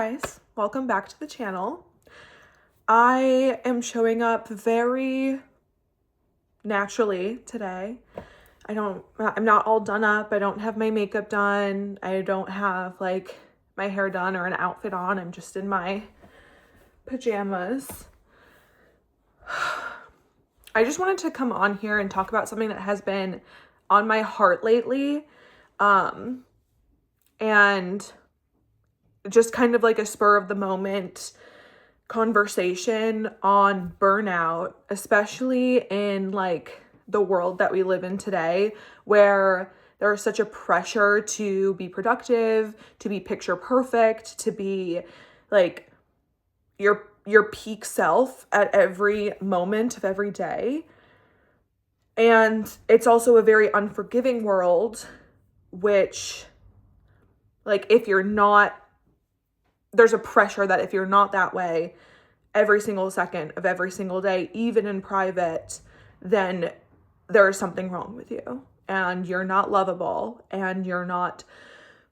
guys, welcome back to the channel. I am showing up very naturally today. I'm not all done up. I don't have my makeup done. I don't have like my hair done or an outfit on. I'm just in my pajamas. I just wanted to come on here and talk about something that has been on my heart lately. And just kind of like a spur of the moment conversation on burnout, especially in like the world that we live in today, where there is such a pressure to be productive, to be picture perfect, to be like your peak self at every moment of every day. And it's also a very unforgiving world, which like if you're not, there's a pressure that if you're not that way every single second of every single day, even in private, then there is something wrong with you and you're not lovable and you're not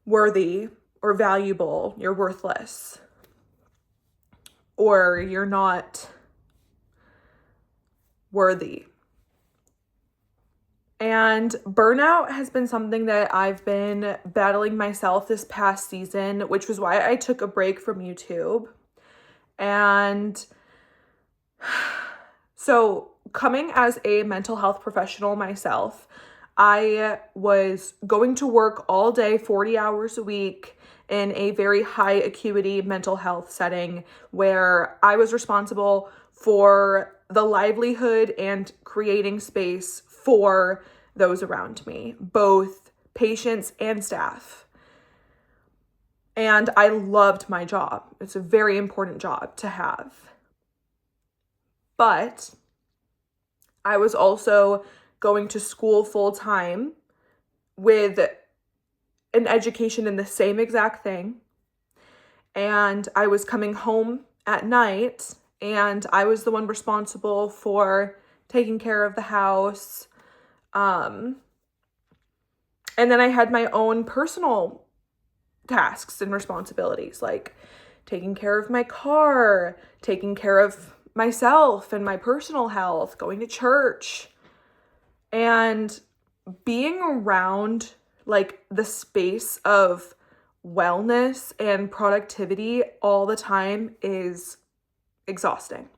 worthy or valuable, you're worthless, or you're not worthy. And burnout has been something that I've been battling myself this past season, which was why I took a break from YouTube. And so coming as a mental health professional myself, I was going to work all day, 40 hours a week in a very high acuity mental health setting where I was responsible for the livelihood and creating space for those around me, both patients and staff. And I loved my job. It's a very important job to have. But I was also going to school full time with an education in the same exact thing. And I was coming home at night and I was the one responsible for taking care of the house. And then I had my own personal tasks and responsibilities, like taking care of my car, taking care of myself and my personal health, going to church, and being around like the space of wellness and productivity all the time is exhausting.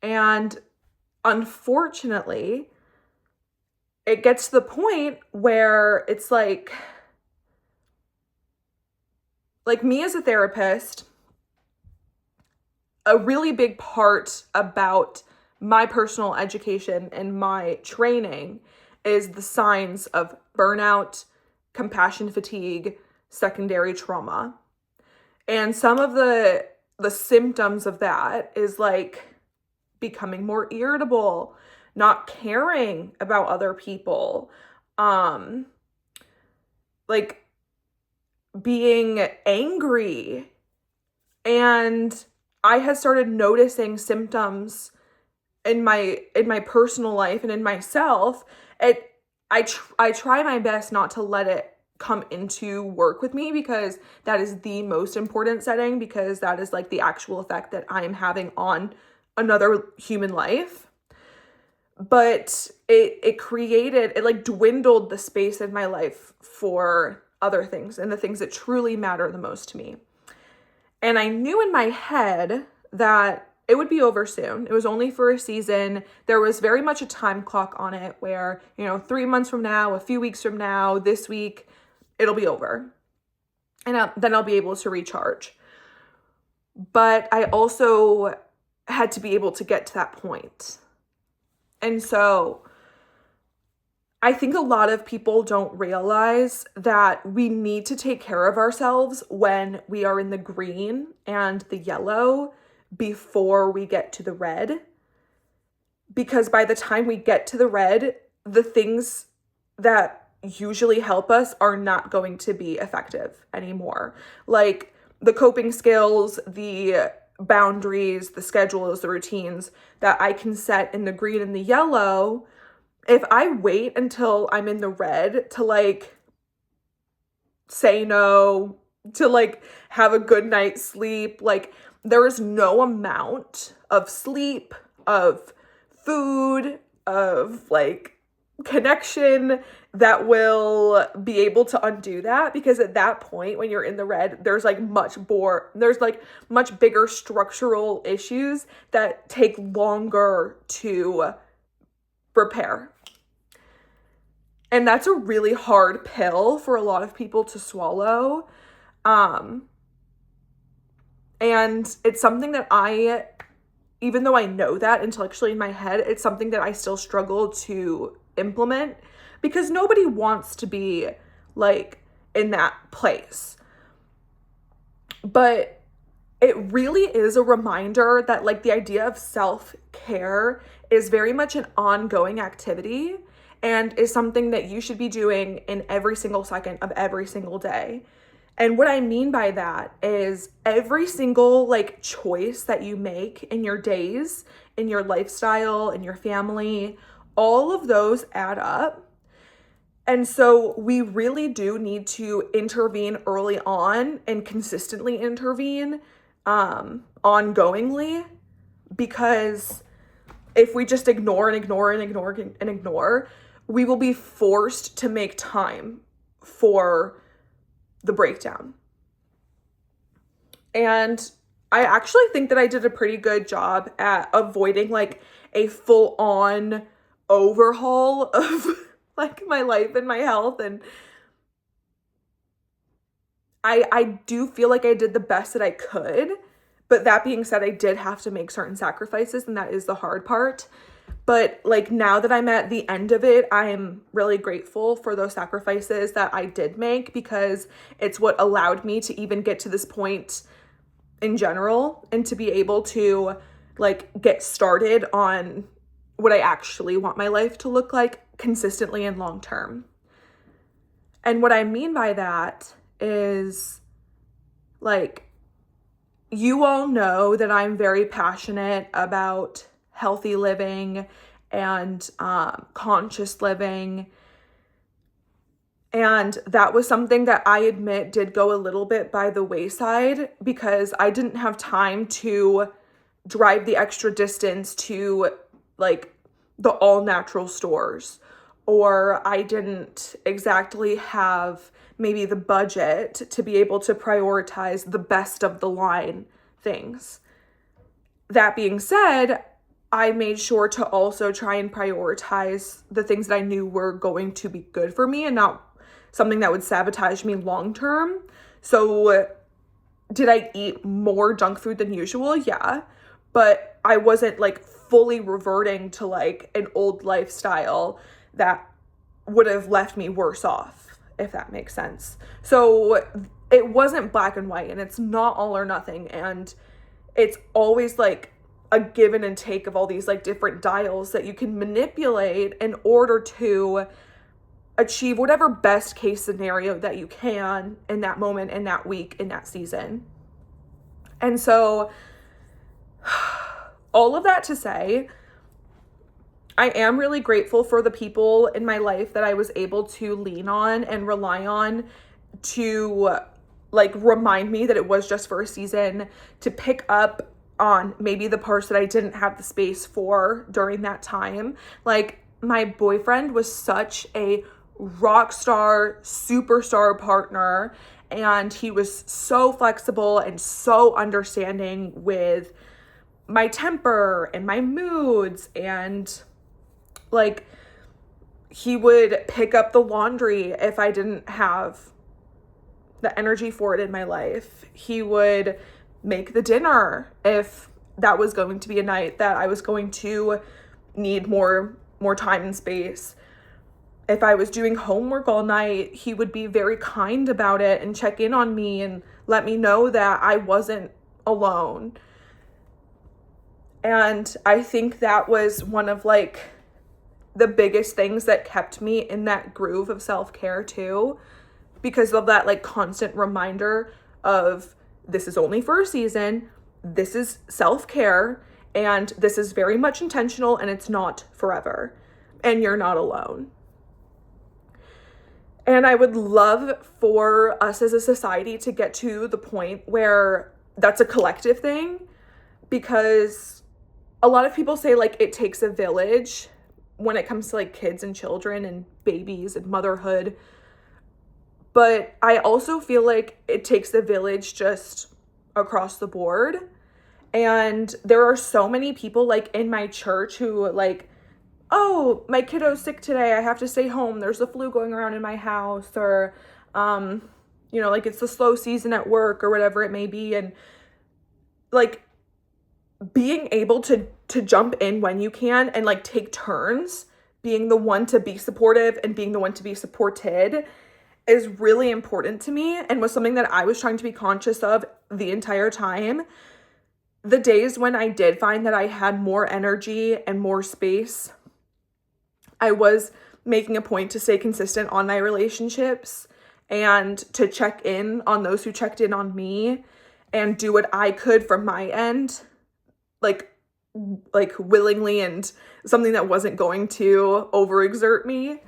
And unfortunately, it gets to the point where it's like me as a therapist, a really big part about my personal education and my training is the signs of burnout, compassion fatigue, secondary trauma. And some of the symptoms of that is like becoming more irritable, not caring about other people, like being angry. And I had started noticing symptoms in my personal life and in myself. I try my best not to let it come into work with me, because that is the most important setting, because that is like the actual effect that I am having on another human life. But it like dwindled the space in my life for other things and the things that truly matter the most to me. And I knew in my head that it would be over soon. It was only for a season. There was very much a time clock on it where, 3 months from now, a few weeks from now, this week, it'll be over. And then I'll be able to recharge. But I also had to be able to get to that point. And so I think a lot of people don't realize that we need to take care of ourselves when we are in the green and the yellow before we get to the red. Because by the time we get to the red, the things that usually help us are not going to be effective anymore. Like the coping skills, the boundaries, the schedules, the routines that I can set in the green and the yellow, if I wait until I'm in the red to like say no, to like have a good night's sleep. Like there is no amount of sleep, of food, of like connection that will be able to undo that, because at that point when you're in the red, there's like much bigger structural issues that take longer to repair. And that's a really hard pill for a lot of people to swallow. And it's something that even though I know that intellectually in my head, it's something that I still struggle to implement, because nobody wants to be like in that place. But it really is a reminder that like the idea of self-care is very much an ongoing activity and is something that you should be doing in every single second of every single day. And what I mean by that is every single like choice that you make in your days, in your lifestyle, in your family, all of those add up. And so we really do need to intervene early on and consistently intervene ongoingly, because if we just ignore and ignore and ignore and ignore, we will be forced to make time for the breakdown. And I actually think that I did a pretty good job at avoiding like a full-on overhaul of like my life and my health. And I do feel like I did the best that I could. But that being said, I did have to make certain sacrifices, and that is the hard part. But like now that I'm at the end of it, I'm really grateful for those sacrifices that I did make, because it's what allowed me to even get to this point in general and to be able to like get started on what I actually want my life to look like consistently and long term. And what I mean by that is like, you all know that I'm very passionate about healthy living and conscious living. And that was something that I admit did go a little bit by the wayside, because I didn't have time to drive the extra distance to like the all natural stores, or I didn't exactly have maybe the budget to be able to prioritize the best of the line things. That being said, I made sure to also try and prioritize the things that I knew were going to be good for me and not something that would sabotage me long term. So did I eat more junk food than usual? Yeah. But I wasn't like fully reverting to like an old lifestyle that would have left me worse off, if that makes sense. So it wasn't black and white, and it's not all or nothing. And it's always like a give and take of all these like different dials that you can manipulate in order to achieve whatever best case scenario that you can in that moment, in that week, in that season. And so all of that to say, I am really grateful for the people in my life that I was able to lean on and rely on to like remind me that it was just for a season, to pick up on maybe the parts that I didn't have the space for during that time. Like my boyfriend was such a rock star, superstar partner, and he was so flexible and so understanding with my temper and my moods, and like he would pick up the laundry if I didn't have the energy for it in my life. He would make the dinner if that was going to be a night that I was going to need more time and space. If I was doing homework all night, he would be very kind about it and check in on me and let me know that I wasn't alone. And I think that was one of like the biggest things that kept me in that groove of self-care too, because of that like constant reminder of this is only for a season, this is self-care, and this is very much intentional, and it's not forever, and you're not alone. And I would love for us as a society to get to the point where that's a collective thing, because a lot of people say like it takes a village when it comes to like kids and children and babies and motherhood. But I also feel like it takes a village just across the board. And there are so many people like in my church who like, oh, my kiddo's sick today, I have to stay home, there's the flu going around in my house, or like it's the slow season at work or whatever it may be. And like being able to jump in when you can and like take turns being the one to be supportive and being the one to be supported is really important to me, and was something that I was trying to be conscious of the entire time. The days when I did find that I had more energy and more space, I was making a point to stay consistent on my relationships and to check in on those who checked in on me and do what I could from my end, like willingly, and something that wasn't going to overexert me,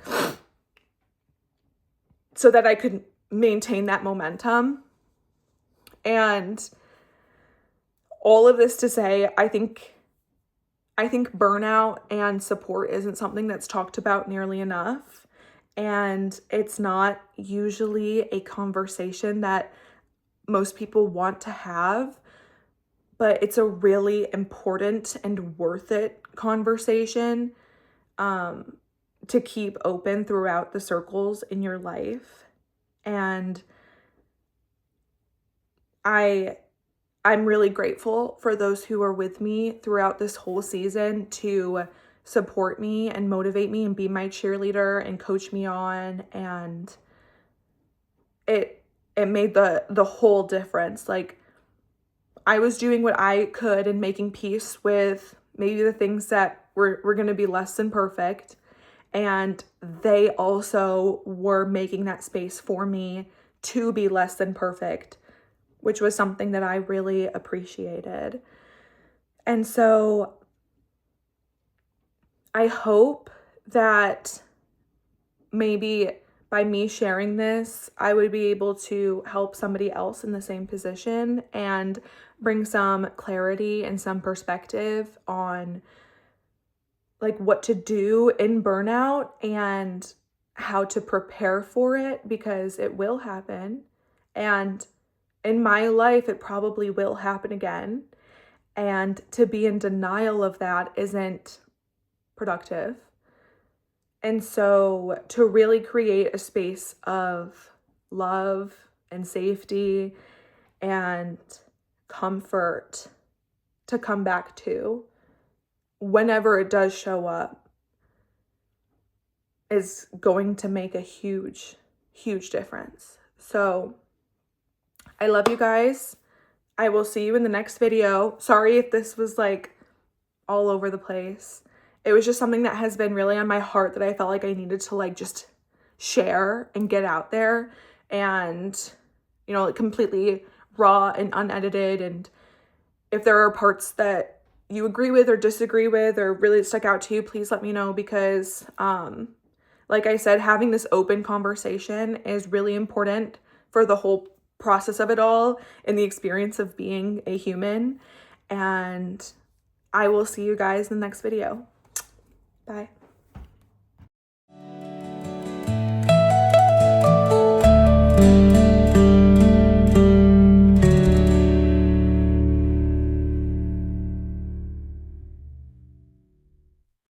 so that I could maintain that momentum. And all of this to say, I think burnout and support isn't something that's talked about nearly enough. And it's not usually a conversation that most people want to have, but it's a really important and worth it conversation to keep open throughout the circles in your life. And I'm really grateful for those who are with me throughout this whole season to support me and motivate me and be my cheerleader and coach me on. And it made the whole difference. Like, I was doing what I could and making peace with maybe the things that were going to be less than perfect. And they also were making that space for me to be less than perfect, which was something that I really appreciated. And so I hope that maybe by me sharing this, I would be able to help somebody else in the same position and bring some clarity and some perspective on like what to do in burnout and how to prepare for it, because it will happen. And in my life, it probably will happen again. And to be in denial of that isn't productive. And so to really create a space of love and safety and comfort to come back to whenever it does show up is going to make a huge, huge difference. So I love you guys. I will see you in the next video. Sorry if this was like all over the place. It was just something that has been really on my heart that I felt like I needed to like just share and get out there, and like completely raw and unedited. And if there are parts that you agree with or disagree with or really stuck out to you, please let me know, because like I said, having this open conversation is really important for the whole process of it all and the experience of being a human. And I will see you guys in the next video. Bye.